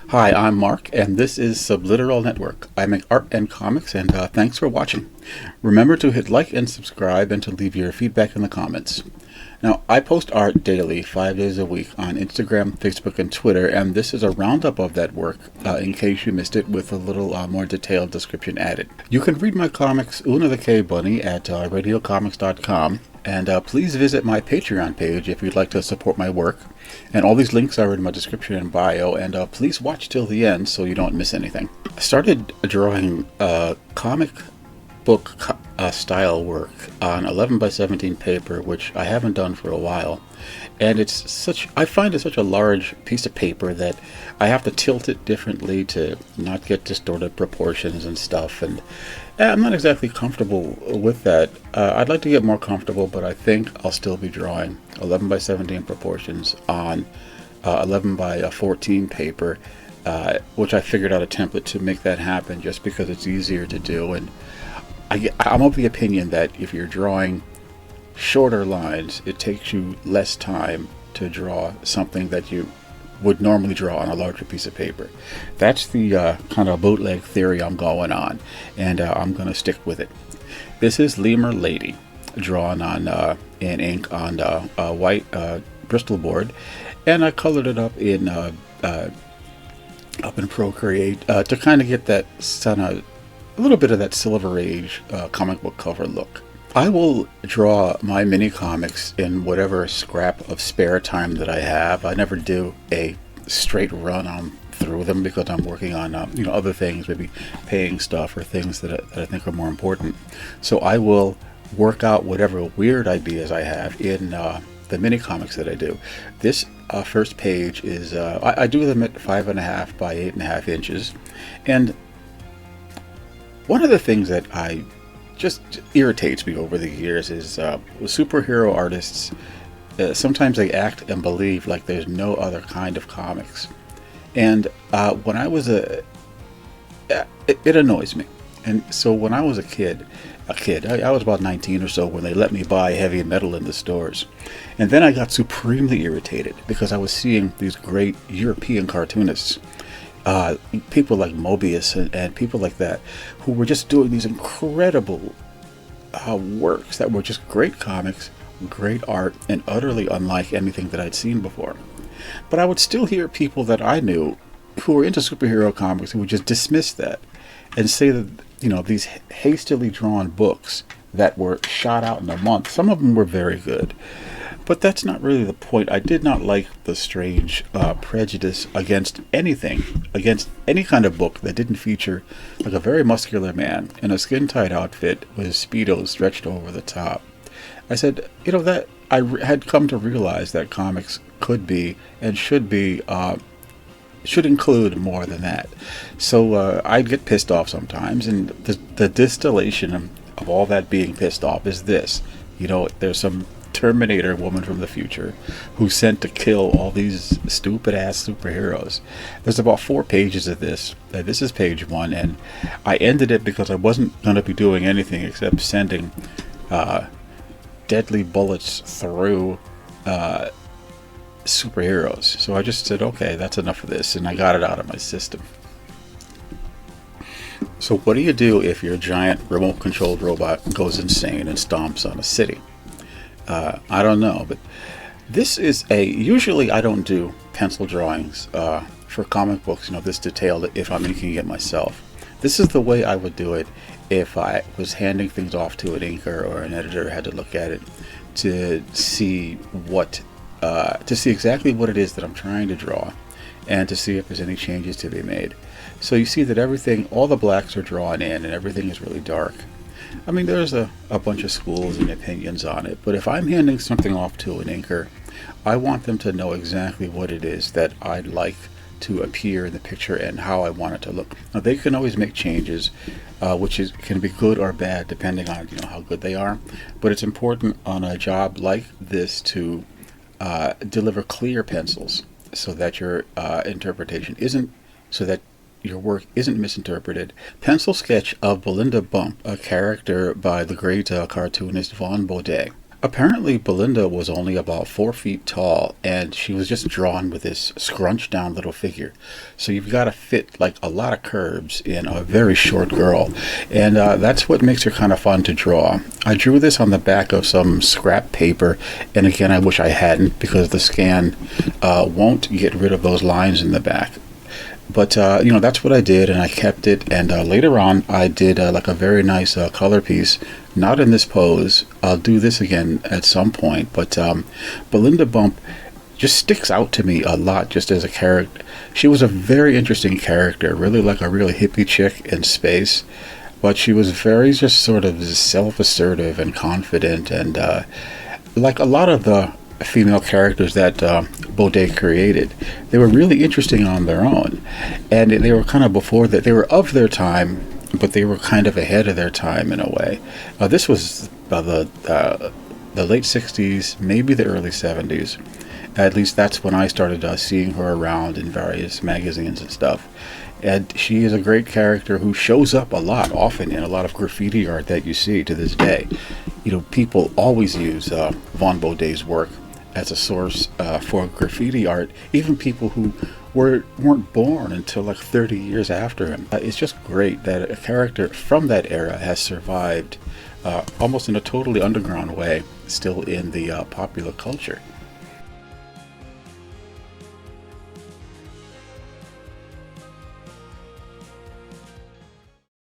Hi, I'm Mark, and this is Subliteral Network. I make art and comics, and thanks for watching. Remember to hit like and subscribe, and to leave your feedback in the comments. Now, I post art daily, 5 days a week, on Instagram, Facebook, and Twitter, and this is a roundup of that work, in case you missed it, with a little more detailed description added. You can read my comics, Una the K Bunny, at radiocomics.com, and please visit my Patreon page if you'd like to support my work. And all these links are in my description and bio, and please watch till the end so you don't miss anything. I started drawing comic book style work on 11 by 17 paper, which I haven't done for a while. And I find it such a large piece of paper that I have to tilt it differently to not get distorted proportions and stuff, and I'm not exactly comfortable with that. I'd like to get more comfortable, but I think I'll still be drawing 11 by 17 proportions on 11 by 14 paper, which I figured out a template to make that happen just because it's easier to do. And I'm of the opinion that if you're drawing shorter lines, it takes you less time to draw something that you would normally draw on a larger piece of paper. That's the kind of bootleg theory I'm going on, and I'm going to stick with it. This is Lemur Lady, drawn on in ink on a white Bristol board, and I colored it up in Procreate to kind of get that a little bit of that Silver Age comic book cover look. I will draw my mini comics in whatever scrap of spare time that I have. I never do a straight run through them because I'm working on other things, maybe paying stuff or things that I think are more important. So I will work out whatever weird ideas I have in the mini comics that I do. This first page is I do them at 5.5 by 8.5 inches, and one of the things that just irritates me over the years is with superhero artists, sometimes they act and believe like there's no other kind of comics. And when I was it annoys me. And so when I was a kid, I was about 19 or so when they let me buy heavy metal in the stores. And then I got supremely irritated because I was seeing these great European cartoonists, people like Mobius and people like that, who were just doing these incredible works that were just great comics, great art, and utterly unlike anything that I'd seen before. But I would still hear people that I knew who were into superhero comics who would just dismiss that and say that these hastily drawn books that were shot out in a month, some of them were very good. But that's not really the point. I did not like the strange prejudice against anything, against any kind of book that didn't feature like a very muscular man in a skin-tight outfit with his Speedos stretched over the top. I said, that I had come to realize that comics could be and should include more than that. So I'd get pissed off sometimes, and the distillation of all that being pissed off is this. There's some Terminator woman from the future who's sent to kill all these stupid ass superheroes. There's about 4 pages of this. This is page 1, and I ended it because I wasn't going to be doing anything except sending deadly bullets through superheroes. So I just said, okay, that's enough of this, and I got it out of my system. So what do you do if your giant remote controlled robot goes insane and stomps on a city? I don't know, but this is usually I don't do pencil drawings for comic books, this detailed, if I'm inking it myself. This is the way I would do it if I was handing things off to an inker or an editor, had to look at it to see exactly what it is that I'm trying to draw, and to see if there's any changes to be made. So you see that all the blacks are drawn in, and everything is really dark. I mean, there's a bunch of schools and opinions on it, but if I'm handing something off to an inker, I want them to know exactly what it is that I'd like to appear in the picture and how I want it to look. Now, they can always make changes, can be good or bad depending on how good they are, but it's important on a job like this to deliver clear pencils so that your interpretation isn't, so that your work isn't misinterpreted. Pencil sketch of Belinda Bump, a character by the great cartoonist Vaughn Baudet. Apparently, Belinda was only about 4 feet tall, and she was just drawn with this scrunched down little figure. So you've got to fit like a lot of curves in a very short girl, and that's what makes her kind of fun to draw. I drew this on the back of some scrap paper, and again, I wish I hadn't because the scan won't get rid of those lines in the back. But that's what I did, and I kept it. And later on, I did like a very nice color piece. Not in this pose. I'll do this again at some point. But Belinda Bump just sticks out to me a lot, just as a character. She was a very interesting character, really like a really hippie chick in space. But she was very just sort of self-assertive and confident, and like a lot of the female characters that Baudet created. They were really interesting on their own, and they were kind of before that. They were of their time, but they were kind of ahead of their time in a way. This was the late '60s, maybe the early '70s. At least that's when I started seeing her around in various magazines and stuff. And she is a great character who shows up a lot, often in a lot of graffiti art that you see to this day. People always use Von Baudet's work as a source for graffiti art, even people who weren't born until like 30 years after him. It's just great that a character from that era has survived almost in a totally underground way, still in the popular culture.